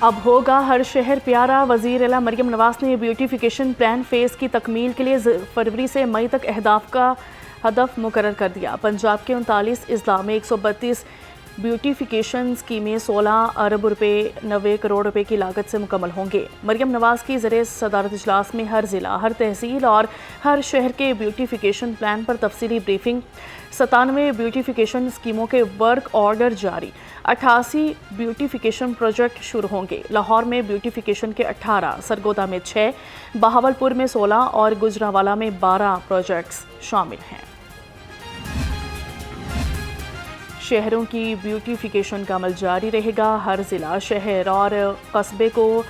اب ہوگا ہر شہر پیارا، وزیر اعلیٰ مریم نواز نے بیوٹیفیکیشن پلان فیز کی تکمیل کے لیے فروری سے مئی تک اہداف کا ہدف مقرر کر دیا۔ پنجاب کے 39 اضلاع میں 132 بیوٹیفیکیشن اسکیمیں 16 ارب روپے 90 کروڑ روپے کی لاگت سے مکمل ہوں گے۔ مریم نواز کی زیر صدارت اجلاس میں ہر ضلع، ہر تحصیل اور ہر شہر کے بیوٹیفیکیشن پلان پر تفصیلی بریفنگ، 97 بیوٹیفیکیشن اسکیموں کے ورک آرڈر جاری، 88 بیوٹیفیکیشن پروجیکٹ شروع ہوں گے۔ لاہور میں بیوٹیفیکیشن کے 18، سرگودا میں 6، بہاولپور میں 16 اور گجرانوالہ میں 12 پروجیکٹس شامل ہیں۔ شہروں کی بیوٹیفیکیشن کا عمل جاری رہے گا۔ ہر ضلع، شہر اور قصبے کو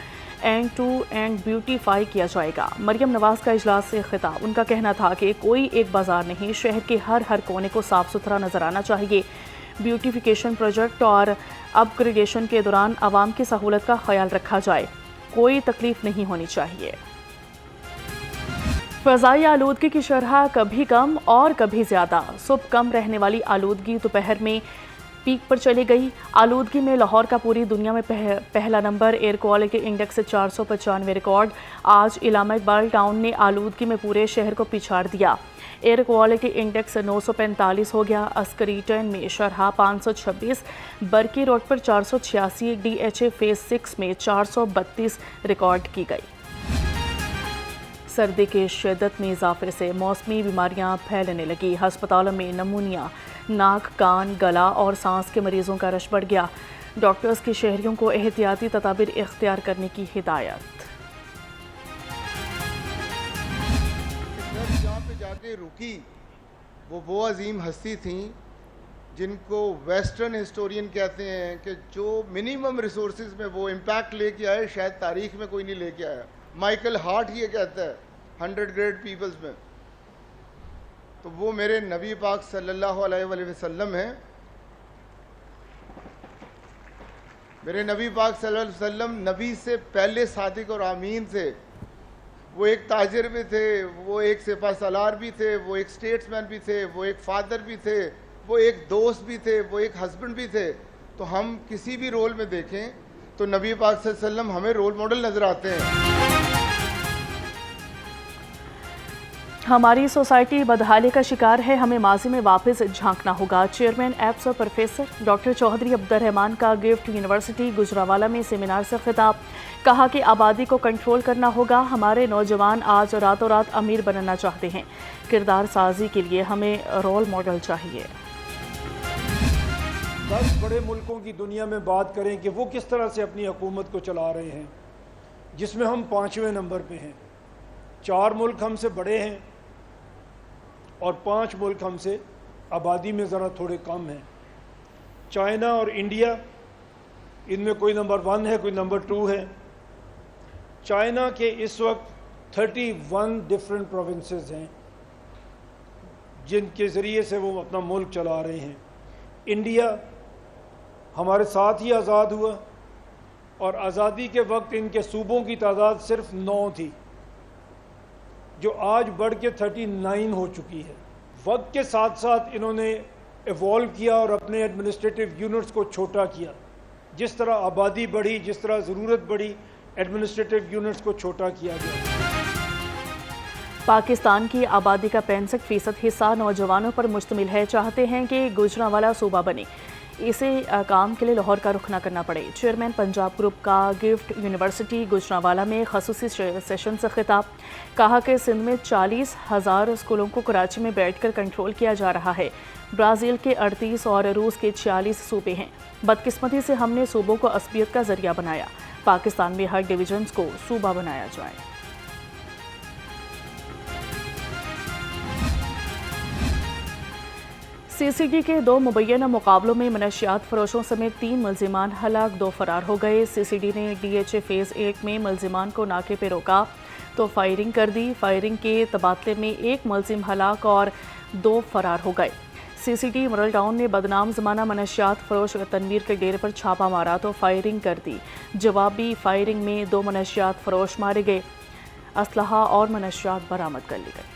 اینڈ ٹو اینڈ بیوٹیفائی کیا جائے گا۔ مریم نواز کا اجلاس سے خطاب، ان کا کہنا تھا کہ کوئی ایک بازار نہیں، شہر کے ہر کونے کو صاف ستھرا نظر آنا چاہیے۔ بیوٹیفیکیشن پروجیکٹ اور اپ گریڈیشن کے دوران عوام کی سہولت کا خیال رکھا جائے، کوئی تکلیف نہیں ہونی چاہیے۔ فضائی آلودگی کی شرح کبھی کم اور کبھی زیادہ، صبح کم رہنے والی آلودگی دوپہر میں پیک پر چلی گئی۔ آلودگی میں لاہور کا پوری دنیا میں پہلا نمبر، ایئر کوالٹی انڈیکس سے 495 ریکارڈ۔ آج علامہ اقبال ٹاؤن نے آلودگی میں پورے شہر کو پچھاڑ دیا، ایئر کوالٹی انڈیکس 945 ہو گیا۔ عسکری ٹرین میں شرح 526، برکی روڈ پر 486، ڈی ایچ اے فیز 6 میں 432 ریکارڈ کی گئی۔ سردی کی شدت میں اضافے سے موسمی بیماریاں پھیلنے لگی، ہسپتالوں میں نمونیا، ناک، کان، گلا اور سانس کے مریضوں کا رش بڑھ گیا۔ ڈاکٹرز کی شہریوں کو احتیاطی تدابیر اختیار کرنے کی ہدایت۔ جہاں پہ جا کے رکی وہ عظیم ہستی تھیں جن کو ویسٹرن ہسٹورین کہتے ہیں کہ جو منیمم ریسورسز میں وہ امپیکٹ لے کے آئے، شاید تاریخ میں کوئی نہیں لے کے آیا۔ مائیکل ہارٹ یہ کہتا ہے 100 گریٹ پیپلز میں، تو وہ میرے نبی پاک صلی اللہ علیہ وآلہ وسلم ہیں۔ میرے نبی پاک صلی اللہ علیہ وسلم نبی سے پہلے صادق اور امین تھے۔ وہ ایک تاجر بھی تھے، وہ ایک سپہ سالار بھی تھے، وہ ایک اسٹیٹس مین بھی تھے، وہ ایک فادر بھی تھے، وہ ایک دوست بھی تھے، وہ ایک ہسبینڈ بھی تھے۔ تو ہم کسی بھی رول میں دیکھیں تو نبی پاک صلی اللہ علیہ وسلم ہمیں رول ماڈل نظر آتے ہیں۔ ہماری سوسائٹی بدحالی کا شکار ہے، ہمیں ماضی میں واپس جھانکنا ہوگا۔ چیئرمین ایپس اور پروفیسر ڈاکٹر چودھری عبدالرحمان کا گفٹ یونیورسٹی گجرانوالہ میں سیمینار سے خطاب، کہا کہ آبادی کو کنٹرول کرنا ہوگا۔ ہمارے نوجوان آج راتوں رات امیر بننا چاہتے ہیں، کردار سازی کے لیے ہمیں رول ماڈل چاہیے۔ 10 بڑے ملکوں کی دنیا میں بات کریں کہ وہ کس طرح سے اپنی حکومت کو چلا رہے ہیں، جس میں ہم 5ویں نمبر پہ ہیں۔ 4 ملک ہم سے بڑے ہیں اور 5 ملک ہم سے آبادی میں ذرا تھوڑے کم ہیں۔ چائنا اور انڈیا، ان میں کوئی نمبر 1 ہے، کوئی نمبر 2 ہے۔ چائنا کے اس وقت 31 ڈفرینٹ پروونسز ہیں جن کے ذریعے سے وہ اپنا ملک چلا رہے ہیں۔ انڈیا ہمارے ساتھ ہی آزاد ہوا اور آزادی کے وقت ان کے صوبوں کی تعداد صرف 9 تھی، جو آج بڑھ کے 39 ہو چکی ہے۔ وقت کے ساتھ ساتھ انہوں نے ایوالو کیا اور اپنے ایڈمنسٹریٹو یونٹس کو چھوٹا کیا۔ جس طرح آبادی بڑھی، جس طرح ضرورت بڑھی، ایڈمنسٹریٹو یونٹس کو چھوٹا کیا گیا۔ پاکستان کی آبادی کا 65% حصہ نوجوانوں پر مشتمل ہے، چاہتے ہیں کہ گجرانوالہ صوبہ بنے، اسے کام کے لیے لاہور کا رخ نہ کرنا پڑے۔ چیئرمین پنجاب گروپ کا گفٹ یونیورسٹی گجرانوالہ میں خصوصی سیشن سے خطاب، کہا کہ سندھ میں 40,000 اسکولوں کو کراچی میں بیٹھ کر کنٹرول کیا جا رہا ہے۔ برازیل کے 38 اور روس کے 46 صوبے ہیں، بدقسمتی سے ہم نے صوبوں کو عصبیت کا ذریعہ بنایا۔ پاکستان میں ہر ڈویژنز کو صوبہ بنایا جائے۔ سی سی ڈی کے 2 مبینہ مقابلوں میں منشیات فروشوں سمیت 3 ملزمان ہلاک، 2 فرار ہو گئے۔ سی سی ڈی نے ڈی ایچ اے فیز 1 میں ملزمان کو ناکے پہ روکا تو فائرنگ کر دی، فائرنگ کے تبادلے میں 1 ملزم ہلاک اور 2 فرار ہو گئے۔ سی سی ڈی مرل ٹاؤن نے بدنام زمانہ منشیات فروش تنویر کے ڈیرے پر چھاپہ مارا تو فائرنگ کر دی، جوابی فائرنگ میں 2 منشیات فروش مارے گئے، اسلحہ اور منشیات برآمد کر لی گئی۔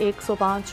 105,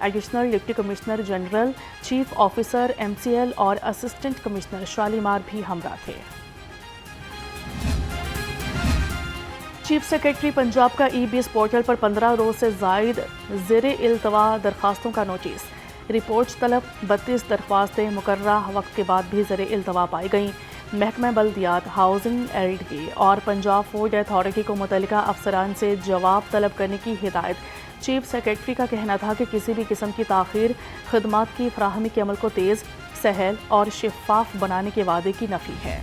additional deputy commissioner general, chief officer MCL اور اسسٹنٹ کمشنر شالیمار بھی ہمراہ تھے۔ چیف سیکرٹری پنجاب کا EBS پورٹل پر 15 روز سے زائد زیر التوا درخواستوں کا نوٹس۔ رپورٹ طلب 32 درخواستیں مقررہ وقت کے بعد بھی زیر التوا پائی گئیں۔ محکمہ بلدیات، ہاؤسنگ LD اور پنجاب فوڈ اتھارٹی کو متعلقہ افسران سے جواب طلب کرنے کی ہدایت۔ چیف سیکرٹری کا کہنا تھا کہ کسی بھی قسم کی تاخیر خدمات کی فراہمی کے عمل کو تیز، سہل اور شفاف بنانے کے وعدے کی نفی ہے۔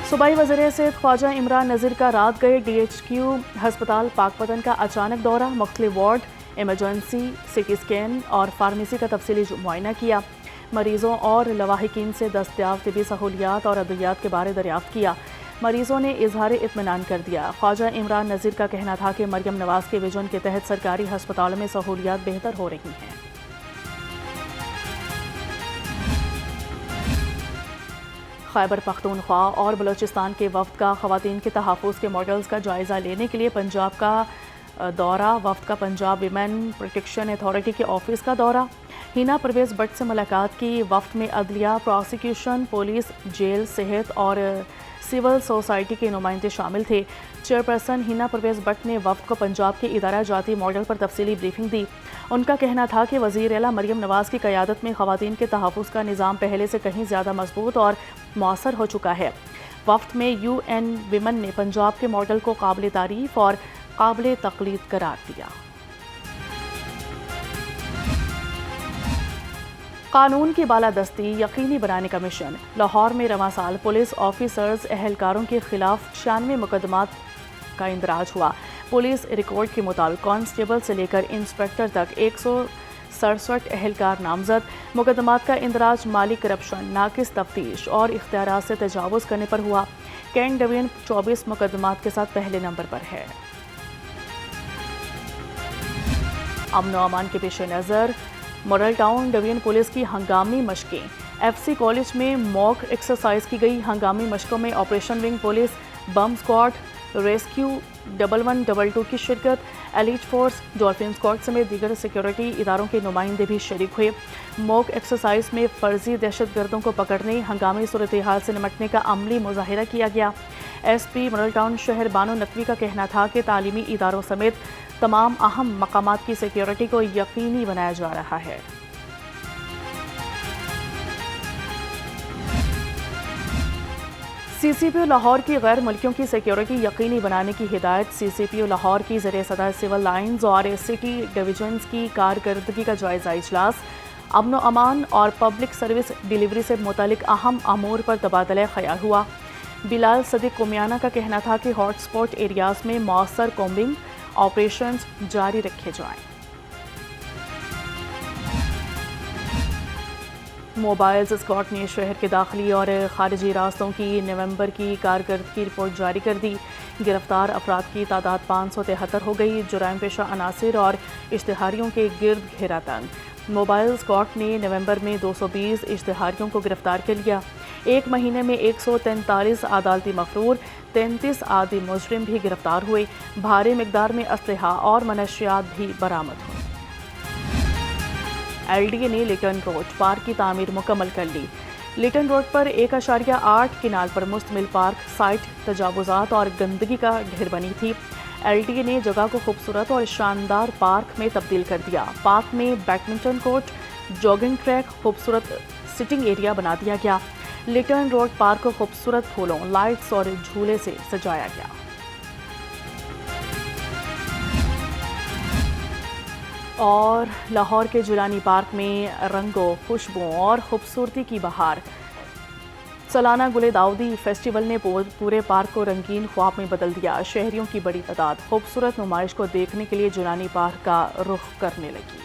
صوبائی وزیر صحت خواجہ عمران نذیر کا رات گئے DHQ ہسپتال پاک پتن کا اچانک دورہ، مختلف وارڈ، ایمرجنسی، CT اسکین اور فارمیسی کا تفصیلی معائنہ کیا۔ مریضوں اور لواحقین سے دستیاب طبی سہولیات اور ادویات کے بارے دریافت کیا۔ مریضوں نے اظہار اطمینان کر دیا۔ خواجہ عمران نذیر کا کہنا تھا کہ مریم نواز کے ویژن کے تحت سرکاری ہسپتالوں میں سہولیات بہتر ہو رہی ہیں۔ خیبر پختونخوا اور بلوچستان کے وفد کا خواتین کے تحفظ کے ماڈلز کا جائزہ لینے کے لیے پنجاب کا دورہ۔ وفد کا پنجاب ویمن پروٹیکشن اتھارٹی کے آفس کا دورہ۔ ہینا پرویز بٹ سے ملاقات کی۔ وفد میں عدلیہ، پروسیکیوشن، پولیس، جیل، صحت اور سول سوسائٹی کے نمائندے شامل تھے۔ چیئرپرسن ہینا پرویز بٹ نے وفد کو پنجاب کے ادارہ جاتی ماڈل پر تفصیلی بریفنگ دی۔ ان کا کہنا تھا کہ وزیر اعلیٰ مریم نواز کی قیادت میں خواتین کے تحفظ کا نظام پہلے سے کہیں زیادہ مضبوط اور مؤثر ہو چکا ہے۔ وفد میں UN ویمن نے پنجاب کے ماڈل کو قابل تعریف اور قابل تقلید قرار دیا۔ قانون کی بالادستی یقینی بنانے کا مشن۔ لاہور میں رواں سال پولیس آفیسرز اہلکاروں کے خلاف 96 مقدمات کا اندراج ہوا۔ پولیس ریکارڈ کے مطابق کانسٹیبل سے لے کر انسپکٹر تک 167 اہلکار نامزد۔ مقدمات کا اندراج مالی کرپشن، ناقص تفتیش اور اختیارات سے تجاوز کرنے پر ہوا۔ کینٹ ڈویژن 24 مقدمات کے ساتھ پہلے نمبر پر ہے۔ امن و امان کے پیش نظر ماڈل ٹاؤن ڈویژن پولیس کی ہنگامی مشقیں۔ FC کالج میں موک ایکسرسائز کی گئی۔ ہنگامی مشقوں میں آپریشن ونگ پولیس، بم اسکواڈ، ریسکیو 1122 کی شرکت۔ ایلیٹ فورس، ڈولفن اسکواڈ سمیت دیگر سیکیورٹی اداروں کے نمائندے بھی شریک ہوئے۔ موک ایکسرسائز میں فرضی دہشت گردوں کو پکڑنے، ہنگامی صورتحال سے نمٹنے کا عملی مظاہرہ کیا گیا۔ SP ماڈل ٹاؤن شہر بانو نقوی کا کہنا تھا کہ تعلیمی اداروں سمیت تمام اہم مقامات کی سیکیورٹی کو یقینی بنایا جا رہا ہے۔ CCPO لاہور کی غیر ملکیوں کی سیکیورٹی یقینی بنانے کی ہدایت۔ CCPO لاہور کی زیر صدر سول لائنز اور سٹی ڈویژنز کی کارکردگی کا جائزہ اجلاس۔ امن و امان اور پبلک سروس ڈیلیوری سے متعلق اہم امور پر تبادلہ خیال ہوا۔ بلال صدیق کومیانہ کا کہنا تھا کہ ہاٹ اسپاٹ ایریاز میں مؤثر کومبنگ آپریشنز جاری رکھے جائیں۔ موبائلز اسکواڈ نے شہر کے داخلی اور خارجی راستوں کی نومبر کی کارکردگی رپورٹ جاری کر دی۔ گرفتار افراد کی تعداد 573 ہو گئی۔ جرائم پیشہ عناصر اور اشتہاریوں کے گرد گھیرا تنگ۔ موبائل اسکواڈ نے نومبر میں 220 اشتہاریوں کو گرفتار کر لیا۔ ایک مہینے میں 143 عدالتی مفرور، 33 عادی مجرم بھی گرفتار ہوئے۔ بھاری مقدار میں اسلحہ اور منشیات بھی برآمد ہوئے۔ LDA نے لیٹن روڈ پارک کی تعمیر مکمل کر لی۔ لیٹن روڈ پر 1.8 کنال پر مشتمل پارک سائٹ تجاوزات اور گندگی کا ڈھیر بنی تھی۔ LDA نے جگہ کو خوبصورت اور شاندار پارک میں تبدیل کر دیا۔ پارک میں بیڈمنٹن کورٹ، جاگنگ ٹریک، خوبصورت سٹنگ ایریا بنا دیا گیا۔ لیٹن روڈ پارک کو خوبصورت پھولوں، لائٹس اور جھولے سے سجایا گیا۔ اور لاہور کے جیلانی پارک میں رنگوں، خوشبوؤں اور خوبصورتی کی بہار۔ سالانہ گل داؤدی فیسٹیول نے پورے پارک کو رنگین خواب میں بدل دیا۔ شہریوں کی بڑی تعداد خوبصورت نمائش کو دیکھنے کے لیے جیلانی پارک کا رخ کرنے لگی۔